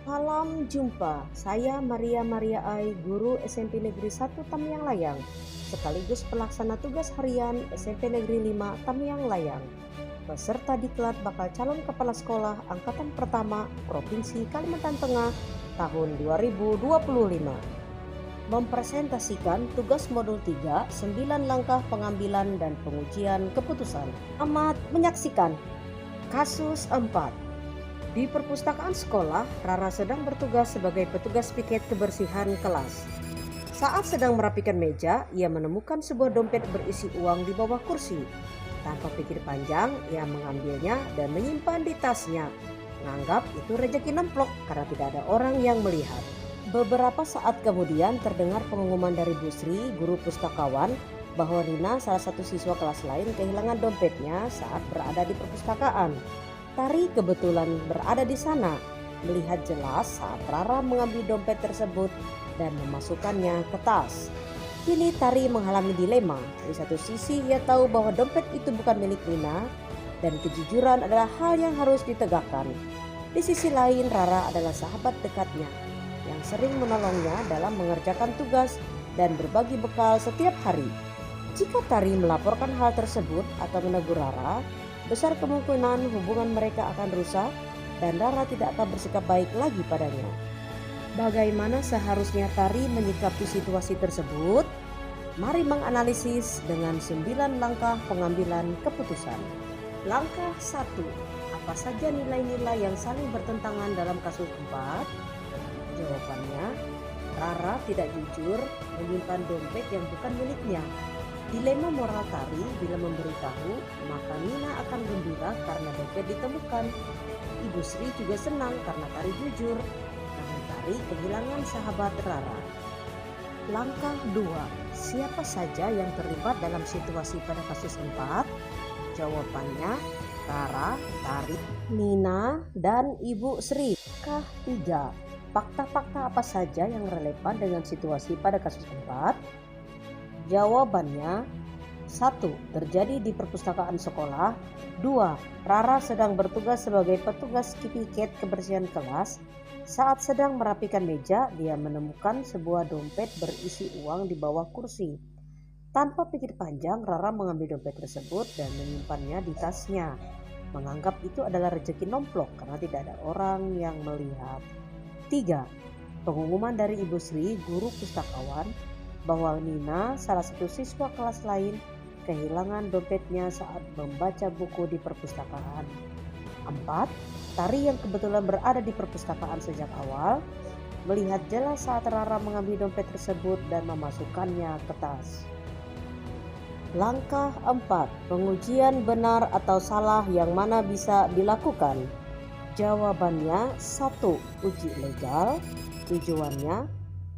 Salam jumpa, saya Maria Maria Ai, guru SMP Negeri 1 Tamiang Layang, sekaligus pelaksana tugas harian SMP Negeri 5 Tamiang Layang. Peserta diklat bakal calon kepala sekolah angkatan pertama Provinsi Kalimantan Tengah tahun 2025. Mempresentasikan tugas modul 3, 9 langkah pengambilan dan pengujian keputusan. Selamat menyaksikan kasus 4. Di perpustakaan sekolah, Rara sedang bertugas sebagai petugas piket kebersihan kelas. Saat sedang merapikan meja, ia menemukan sebuah dompet berisi uang di bawah kursi. Tanpa pikir panjang, ia mengambilnya dan menyimpan di tasnya. Menganggap itu rezeki nemplok karena tidak ada orang yang melihat. Beberapa saat kemudian terdengar pengumuman dari Bu Sri, guru pustakawan, bahwa Rina, salah satu siswa kelas lain, kehilangan dompetnya saat berada di perpustakaan. Tari kebetulan berada di sana, melihat jelas saat Rara mengambil dompet tersebut dan memasukkannya ke tas. Kini Tari mengalami dilema. Di satu sisi ia tahu bahwa dompet itu bukan milik Rina dan kejujuran adalah hal yang harus ditegakkan. Di sisi lain Rara adalah sahabat dekatnya yang sering menolongnya dalam mengerjakan tugas dan berbagi bekal setiap hari. Jika Tari melaporkan hal tersebut atau menegur Rara, besar kemungkinan hubungan mereka akan rusak dan Rara tidak akan bersikap baik lagi padanya. Bagaimana seharusnya Tari menyikapi situasi tersebut? Mari menganalisis dengan 9 langkah pengambilan keputusan. Langkah 1. Apa saja nilai-nilai yang saling bertentangan dalam kasus 4? Jawabannya, Rara tidak jujur menyimpan dompet yang bukan miliknya. Dilema moral Tari bila memberitahu, maka Nina akan gembira karena dompet ditemukan. Ibu Sri juga senang karena Tari jujur, namun Tari kehilangan sahabat Rara. Langkah 2. Siapa saja yang terlibat dalam situasi pada kasus 4? Jawabannya, Rara, Tari, Nina, dan Ibu Sri. Langkah 3. Fakta-fakta apa saja yang relevan dengan situasi pada kasus 4? Jawabannya, 1. Terjadi di perpustakaan sekolah. 2. Rara sedang bertugas sebagai petugas piket kebersihan kelas. Saat sedang merapikan meja, dia menemukan sebuah dompet berisi uang di bawah kursi. Tanpa pikir panjang, Rara mengambil dompet tersebut dan menyimpannya di tasnya. Menganggap itu adalah rezeki nomplok karena tidak ada orang yang melihat. 3. Pengumuman dari Ibu Sri, guru pustakawan, bahwa Nina, salah satu siswa kelas lain, kehilangan dompetnya saat membaca buku di perpustakaan. 4. Tari yang kebetulan berada di perpustakaan sejak awal, melihat jelas saat Rara mengambil dompet tersebut dan memasukkannya ke tas. Langkah 4. Pengujian benar atau salah yang mana bisa dilakukan? Jawabannya, 1. Uji legal. Tujuannya,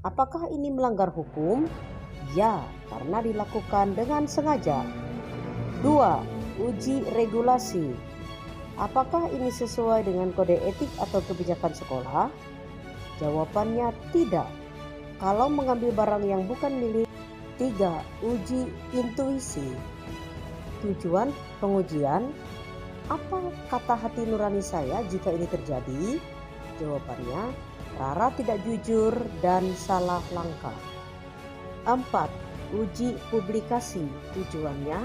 apakah ini melanggar hukum? Ya, karena dilakukan dengan sengaja. 2. Uji regulasi. Apakah ini sesuai dengan kode etik atau kebijakan sekolah? Jawabannya tidak. Kalau mengambil barang yang bukan milik. 3. Uji intuisi. Tujuan pengujian, apa kata hati nurani saya jika ini terjadi? Jawabannya, Rara tidak jujur dan salah langkah. 4. Uji publikasi. Tujuannya,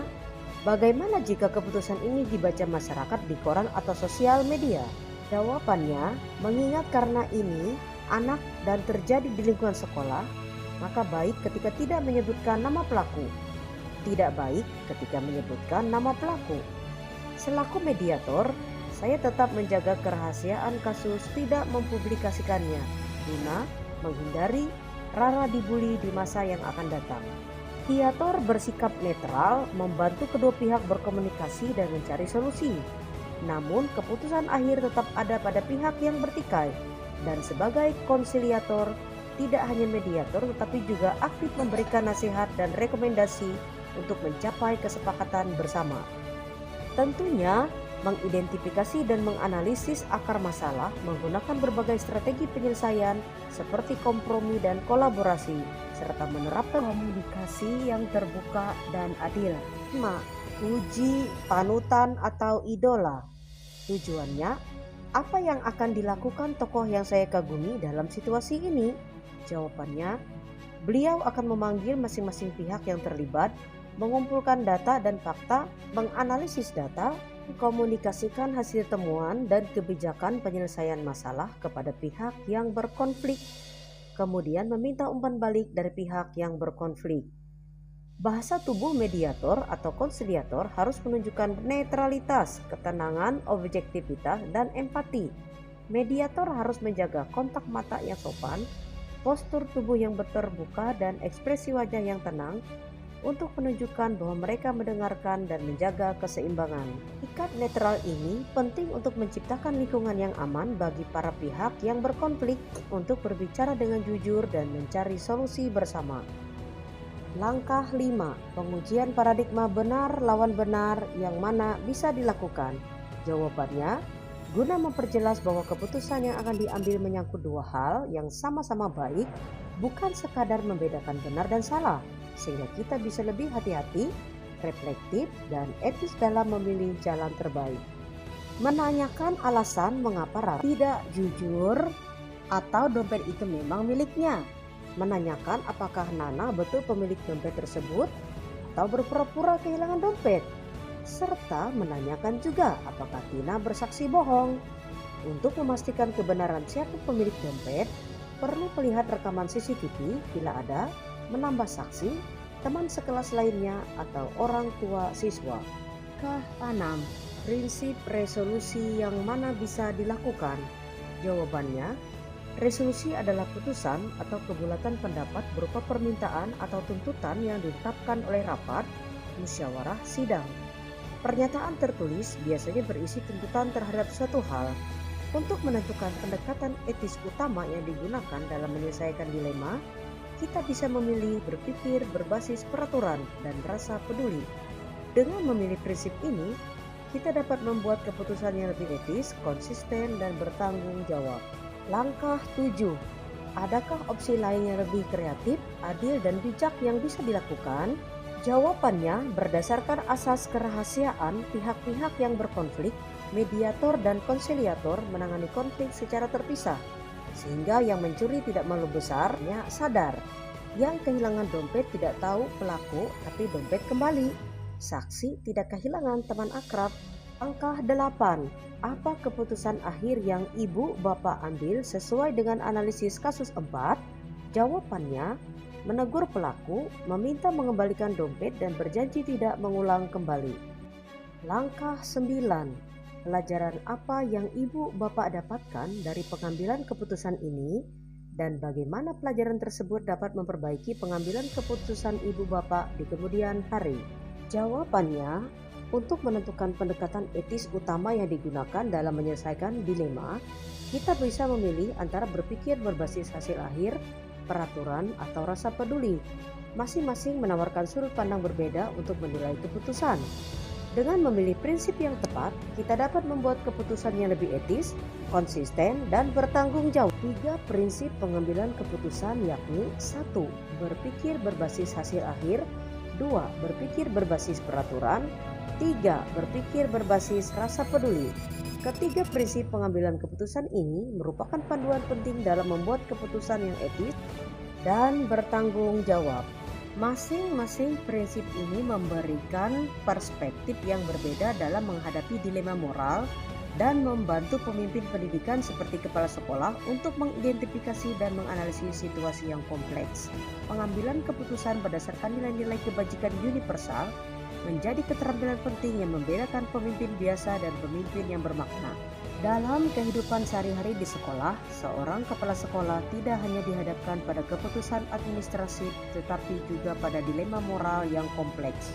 bagaimana jika keputusan ini dibaca masyarakat di koran atau sosial media? Jawabannya, mengingat karena ini anak dan terjadi di lingkungan sekolah, maka baik ketika tidak menyebutkan nama pelaku. Tidak baik ketika menyebutkan nama pelaku. Selaku mediator, saya tetap menjaga kerahasiaan kasus, tidak mempublikasikannya guna menghindari Rara dibully di masa yang akan datang. Mediator bersikap netral, membantu kedua pihak berkomunikasi dan mencari solusi. Namun keputusan akhir tetap ada pada pihak yang bertikai. Dan sebagai konsiliator, tidak hanya mediator tetapi juga aktif memberikan nasihat dan rekomendasi untuk mencapai kesepakatan bersama. Tentunya mengidentifikasi dan menganalisis akar masalah menggunakan berbagai strategi penyelesaian seperti kompromi dan kolaborasi, serta menerapkan komunikasi yang terbuka dan adil. 5. Uji panutan atau idola. Tujuannya, Apa yang akan dilakukan tokoh yang saya kagumi dalam situasi ini? Jawabannya, beliau akan memanggil masing-masing pihak yang terlibat, mengumpulkan data dan fakta, menganalisis data, mengkomunikasikan hasil temuan dan kebijakan penyelesaian masalah kepada pihak yang berkonflik, kemudian meminta umpan balik dari pihak yang berkonflik. Bahasa tubuh mediator atau konsiliator harus menunjukkan netralitas, ketenangan, objektivitas, dan empati. Mediator harus menjaga kontak mata yang sopan, postur tubuh yang terbuka, dan ekspresi wajah yang tenang untuk menunjukkan bahwa mereka mendengarkan dan menjaga keseimbangan. Sikap netral ini penting untuk menciptakan lingkungan yang aman bagi para pihak yang berkonflik untuk berbicara dengan jujur dan mencari solusi bersama. Langkah 5. Pengujian paradigma benar lawan benar yang mana bisa dilakukan. Jawabannya, guna memperjelas bahwa keputusan yang akan diambil menyangkut dua hal yang sama-sama baik, bukan sekadar membedakan benar dan salah, sehingga kita bisa lebih hati-hati, reflektif, dan etis dalam memilih jalan terbaik. Menanyakan alasan mengapa tidak jujur atau dompet itu memang miliknya. Menanyakan apakah Nana betul pemilik dompet tersebut atau berpura-pura kehilangan dompet, serta menanyakan juga apakah Tina bersaksi bohong. Untuk memastikan kebenaran siapa pemilik dompet, perlu melihat rekaman CCTV bila ada, menambah saksi, teman sekelas lainnya, atau orang tua siswa. Ke-6. Prinsip resolusi yang mana bisa dilakukan? Jawabannya, resolusi adalah putusan atau kebulatan pendapat berupa permintaan atau tuntutan yang ditetapkan oleh rapat, musyawarah, sidang. Pernyataan tertulis biasanya berisi tuntutan terhadap suatu hal. Untuk menentukan pendekatan etis utama yang digunakan dalam menyelesaikan dilema, kita bisa memilih berpikir berbasis peraturan dan rasa peduli. Dengan memilih prinsip ini, kita dapat membuat keputusan yang lebih etis, konsisten, dan bertanggung jawab. Langkah 7. Adakah opsi lain yang lebih kreatif, adil, dan bijak yang bisa dilakukan? Jawabannya, berdasarkan asas kerahasiaan, pihak-pihak yang berkonflik, mediator dan konsiliator menangani konflik secara terpisah, sehingga yang mencuri tidak malu besarnya sadar, yang kehilangan dompet tidak tahu pelaku tapi dompet kembali, saksi tidak kehilangan teman akrab. Langkah 8. Apa keputusan akhir yang ibu bapak ambil sesuai dengan analisis kasus 4? Jawabannya, menegur pelaku, meminta mengembalikan dompet dan berjanji tidak mengulang kembali. Langkah 9. Pelajaran apa yang ibu bapak dapatkan dari pengambilan keputusan ini dan bagaimana pelajaran tersebut dapat memperbaiki pengambilan keputusan ibu bapak di kemudian hari? Jawabannya, untuk menentukan pendekatan etis utama yang digunakan dalam menyelesaikan dilema, kita bisa memilih antara berpikir berbasis hasil akhir, peraturan, atau rasa peduli. Masing-masing menawarkan sudut pandang berbeda untuk menilai keputusan. Dengan memilih prinsip yang tepat, kita dapat membuat keputusan yang lebih etis, konsisten, dan bertanggung jawab. 3 prinsip pengambilan keputusan yakni 1. Berpikir berbasis hasil akhir, 2. Berpikir berbasis peraturan, 3. Berpikir berbasis rasa peduli. Ketiga prinsip pengambilan keputusan ini merupakan panduan penting dalam membuat keputusan yang etis dan bertanggung jawab. Masing-masing prinsip ini memberikan perspektif yang berbeda dalam menghadapi dilema moral dan membantu pemimpin pendidikan seperti kepala sekolah untuk mengidentifikasi dan menganalisis situasi yang kompleks. Pengambilan keputusan berdasarkan nilai-nilai kebajikan universal menjadi keterampilan penting yang membedakan pemimpin biasa dan pemimpin yang bermakna. Dalam kehidupan sehari-hari di sekolah, seorang kepala sekolah tidak hanya dihadapkan pada keputusan administratif, tetapi juga pada dilema moral yang kompleks.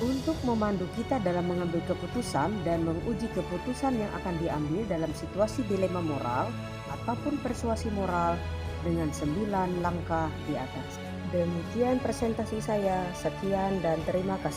Untuk memandu kita dalam mengambil keputusan dan menguji keputusan yang akan diambil dalam situasi dilema moral ataupun persuasi moral dengan 9 langkah di atas. Demikian presentasi saya, sekian dan terima kasih.